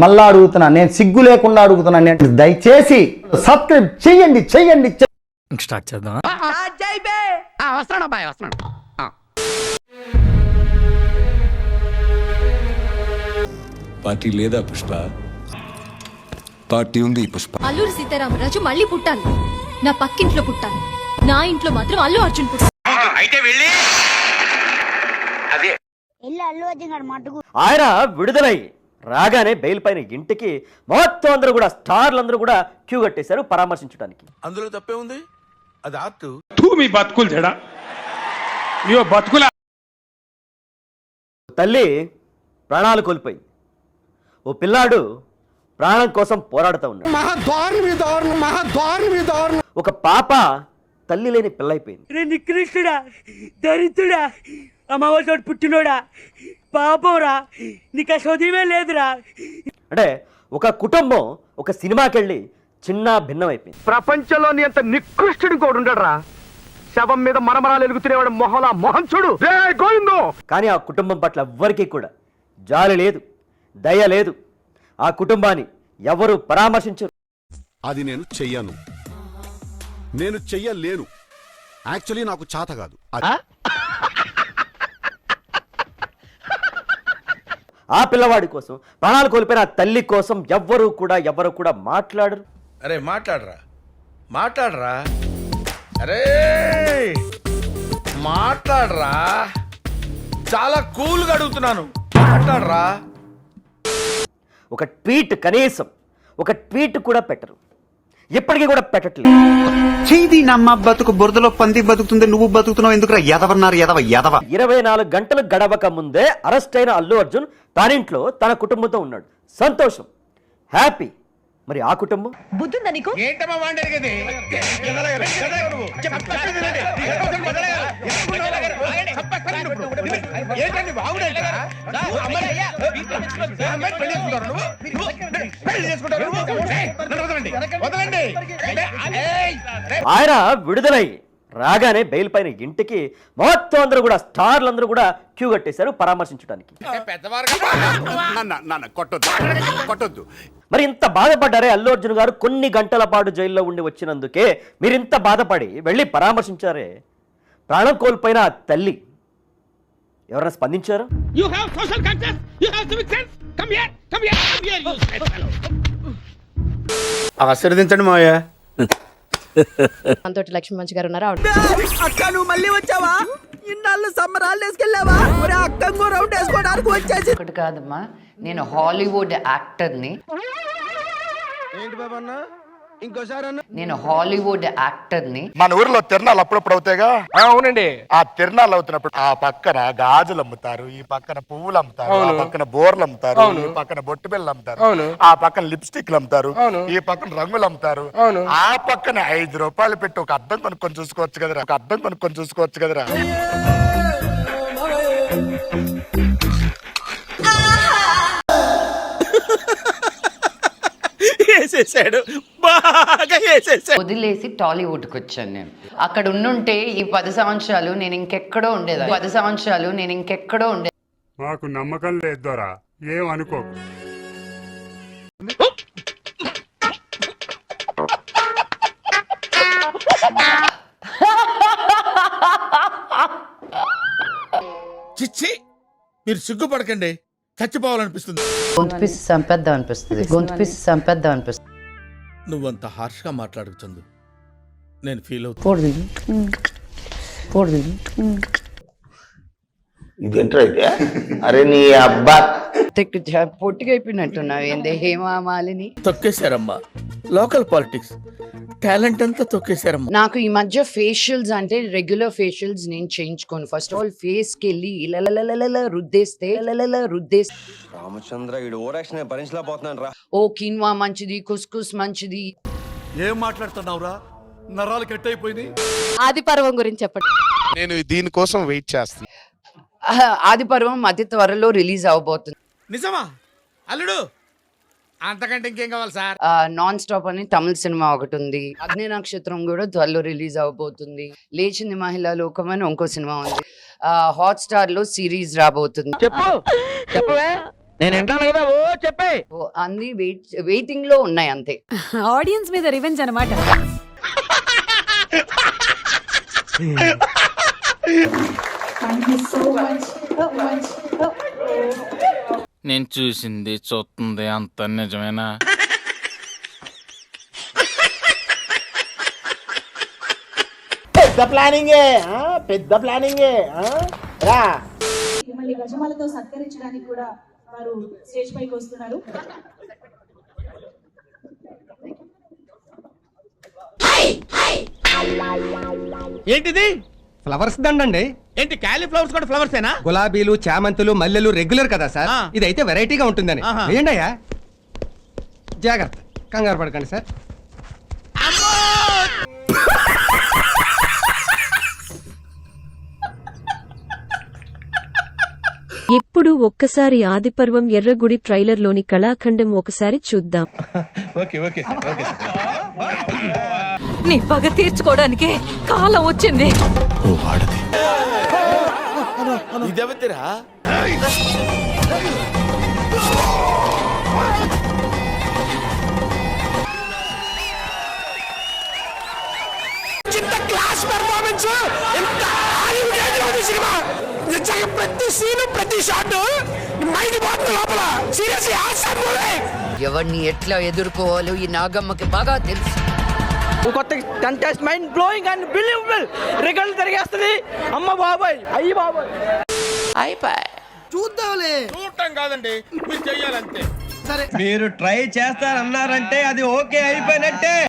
మళ్ళా అడుగుతున్నా, నేను సిగ్గు లేకుండా అడుగుతున్నా, నేను దయచేసి సబ్స్క్రైబ్ చెయ్యండి చెయ్యండి. స్టార్ట్ చేద్దాం. పార్టీ లేదా పుష్ప? పార్టీ ఉంది పుష్ప. అల్లూరి సీతారామరాజు మళ్ళీ పుట్టాలి. నా పక్కింట్లో పుట్టాలి. నా ఇంట్లో మాత్రం అల్లు అర్జున్ పుట్టాలి. ఆయన విడుదలై రాగానే బెయిల్ పైన ఇంటికి మొత్తం అందరూ కూడా స్టార్లందరూ కూడా క్యూ కట్టేశారు పరామర్శించడానికి. అందులో తప్పే ఉంది, అది ఆర్ట్. మీ బతుకులు చెడా బతుకుల తల్లి ప్రాణాలు కోల్పోయింది. ఓ పిల్లాడు ప్రాణం కోసం పోరాడుతూ ఉన్నాడు. ఒక పాప తల్లి లేని పిల్లైపోయింది. నికృష్టుడా, దరిద్రుడా, అమ్మవారి పుట్టినోడా, పాపంరా, నీకు అసోదయమే లేదురా. అంటే ఒక కుటుంబం ఒక సినిమాకి వెళ్ళి చిన్న భిన్నమైపోయింది. ప్రపంచంలోని అంత నికృష్టుడు కూడా ఉండడరా. శవం మీద మరమరాలు ఎలుగుతునేవాడు మొహలా మొహం చూడు. కానీ ఆ కుటుంబం పట్ల ఎవ్వరికీ కూడా జాలి లేదు, దయ లేదు. ఆ కుటుంబాన్ని ఎవరు పరామర్శించరు. అది నేను చెయ్యను, నేను చెయ్యలేను. యాక్చువల్లీ నాకు చేత కాదు. ఆ పిల్లవాడి కోసం ప్రాణాలు కోల్పోయిన ఆ తల్లి కోసం ఎవరు కూడా మాట్లాడరు. అరే మాట్లాడరా, మాట్లాడరా, అరే మాట్లాడరా, చాలా కూల్గా అడుగుతున్నాను, మాట్లాడరా. ఒక ట్వీట్, కనీసం ఒక ట్వీట్ కూడా పెట్టరు. ఇప్పటికీ కూడా పెట్టట్లేదు. చేది నమ్మ బతుకు బురదలో పంది బతుకుతుంది, నువ్వు బతుకుతున్నావు ఎందుకురా? ఎదవన్నారు ఎదవ 24 గంటలు గడవక ముందే అరెస్ట్ అయిన అల్లు అర్జున్ తానింట్లో తన కుటుంబంతో ఉన్నాడు. సంతోషం, హ్యాపీ. మరి ఆ కుటుంబం బుద్ధుందా నీకు? ఆయన విడుదలై రాగానే బెయిల్ పైన ఇంటికి మొత్తం అందరూ కూడా స్టార్లందరూ కూడా క్యూ కట్టేశారు పరామర్శించడానికి. కొట్టొద్దు. మరి ఇంత బాధపడ్డారే అల్లు అర్జున్ గారు? కొన్ని గంటల పాటు జైల్లో ఉండి వచ్చినందుకే మీరు ఇంత బాధపడి వెళ్ళి పరామర్శించారే. ప్రాణం కోల్పోయిన ఆ తల్లి ఎవరైనా స్పందించారు? ఆశీర్వదించండి మావయ్య. అంతటి లక్ష్మి మంచి గారు ఉన్నారు. అక్క నువ్వు మళ్ళీ వచ్చావా? ఇన్నాళ్ళు సమ్మర్ హాలిడేస్కి వెళ్ళావా? ఒరే అక్క రౌండ్ వేసుకోవడానికి వచ్చేసి. ఒకటి కాదమ్మా, నేను హాలీవుడ్ యాక్టర్ని. ఏంటి బాబా అన్న? ఇంకోసారి అన్న. నేను హాలీవుడ్ యాక్టర్ని. మన ఊర్లో తిరణాలు అప్పుడప్పుడు అవుతాయిగా. అవునండి. ఆ తిరణాలు అవుతున్నప్పుడు ఆ పక్కన గాజులు అమ్ముతారు, ఈ పక్కన పువ్వులు అమ్ముతారు, ఆ పక్కన బోర్లు అమ్ముతారు, ఈ పక్కన బొట్టు బిళ్ళలు అమ్ముతారు, ఆ పక్కన లిప్స్టిక్లు అమ్ముతారు, ఈ పక్కన రంగులు అమ్ముతారు. ఆ పక్కన 5 రూపాయలు పెట్టి ఒక అద్దం కొనుక్కొని చూసుకోవచ్చు కదరా, ఒక అద్దం కొనుక్కొని చూసుకోవచ్చు కదరా. వదిలేసి టాలీవుడ్కి వచ్చాను నేను. అక్కడ ఉండుంటే ఈ 10 సంవత్సరాలు నేను ఇంకెక్కడో ఉండేది. 10 సంవత్సరాలు నేను ఇంకెక్కడో ఉండేది. మాకు నమ్మకం లేదు దొరా, ఏమనుకో. చిచ్చి, మీరు సిగ్గుపడకండి, చచ్చిపోవాలనిపిస్తుంది. గొంతు పిసి చంపేద్దాం అనిపిస్తుంది, గొంతు పిసి చంపేద్దాం అనిపిస్తుంది. నువ్వంత హార్ష్గా మాట్లాడుతుంది నేను ఫీల్ అవుతాను. ఇదేంట్రా అయితే? అరే నీ అబ్బా పొట్టిగా అయిపోయినట్టున్నావు ఏంది హేమామాలిని? తొక్కేశారమ్మా లోకల్ పాలిటిక్స్, టాలెంట్ అంతా తొక్కేశారమ్మా. నాకు ఈ మధ్య ఫేషియల్స్ అంటే రెగ్యులర్ ఫేషియల్స్ నేను చేయించుకోను. ఫస్ట్ ఆఫ్ ఆల్ ఫేస్ కి వెళ్ళి ఇలా రుద్దేస్తే రామచంద్ర ఈ ఓవరాక్షన్ భరించలేకపోతున్నాను రా. ఓ కిన్వా మంచిది, కుస్కుస్ మంచిది. ఏం మాట్లాడుతున్నావురా? నరాలు కట్ అయిపోయింది. ఆది పర్వం గురించి చెప్పండి. నేను దీనికోసం వెయిట్ చేస్తాను. ఆది పర్వం అతి త్వరలో రిలీజ్ అవబోతుంది. నిజమా అల్లుడు? అంతకంటే ఇంకేం కావాలి సార్? నాన్ స్టాప్ అని తమిళ సినిమా ఒకటి ఉంది. అగ్ని నక్షత్రం కూడా త్వరలో రిలీజ్ అవబోతుంది. లేచింది మహిళా లోకం అని ఇంకో సినిమా ఉంది. హాట్ స్టార్ లో సిరీస్ రాబోతుంది. చెప్పు చెప్పవే నేను వింటాను కదా ఓ చెప్పే. అన్ని వెయిటింగ్ లో ఉన్నాయి అంతే. ఆడియన్స్ మీద రివెంజ్ అనమాట. నేను చూసింది చూస్తుంది అంత నిజమేనా? పెద్ద ప్లానింగే పెద్ద ప్లానింగే రా. మిమ్మల్ని గజమాలతో సత్కరించడానికి కూడా వారు స్టేజ్ పైకి వస్తున్నారు. ఏంటిది? ఫ్లవర్స్ దండండి. ఏంటి కాలీఫ్లవర్స్ కూడా ఫ్లవర్స్ ఏనా? గులాబీలు, చామంతులు, మల్లెలు రెగ్యులర్ కదా సార్. ఇదైతే వెరైటీగా ఉంటుందని. వేయండి అయ్యా. జాగ్రత్త, కంగారు పడకండి సార్. ఎప్పుడు ఒక్కసారి ఆదిపర్వం ఎర్రగుడి ట్రైలర్ లోని కళాఖండం ఒకసారి చూద్దాం. నీ పగ తీర్చుకోవడానికి కాలం వచ్చింది. ఇదేవతిరా? క్లాస్ పెర్ఫార్మెన్స్, సినిమా నిజంగా ప్రతి సీను ప్రతి షాట్ మైండ్ పోతుంది లోపల. Seriously awesome movie. ఎవరిని ఎట్లా ఎదుర్కోవాలో ఈ నాగమ్మకి బాగా తెలుసు. కొత్త contest mind blowing and believable రికార్డులు తిరిగేస్తుంది. అమ్మ బాబాయ్, అయ్యి బాబాయ్, అయిపోయి చూద్దాంలే. చూడటం కాదండి, మీరు చెయ్యాలంతే. మీరు ట్రై చేస్తారన్నారంటే అది ఓకే అయిపోయినట్టే.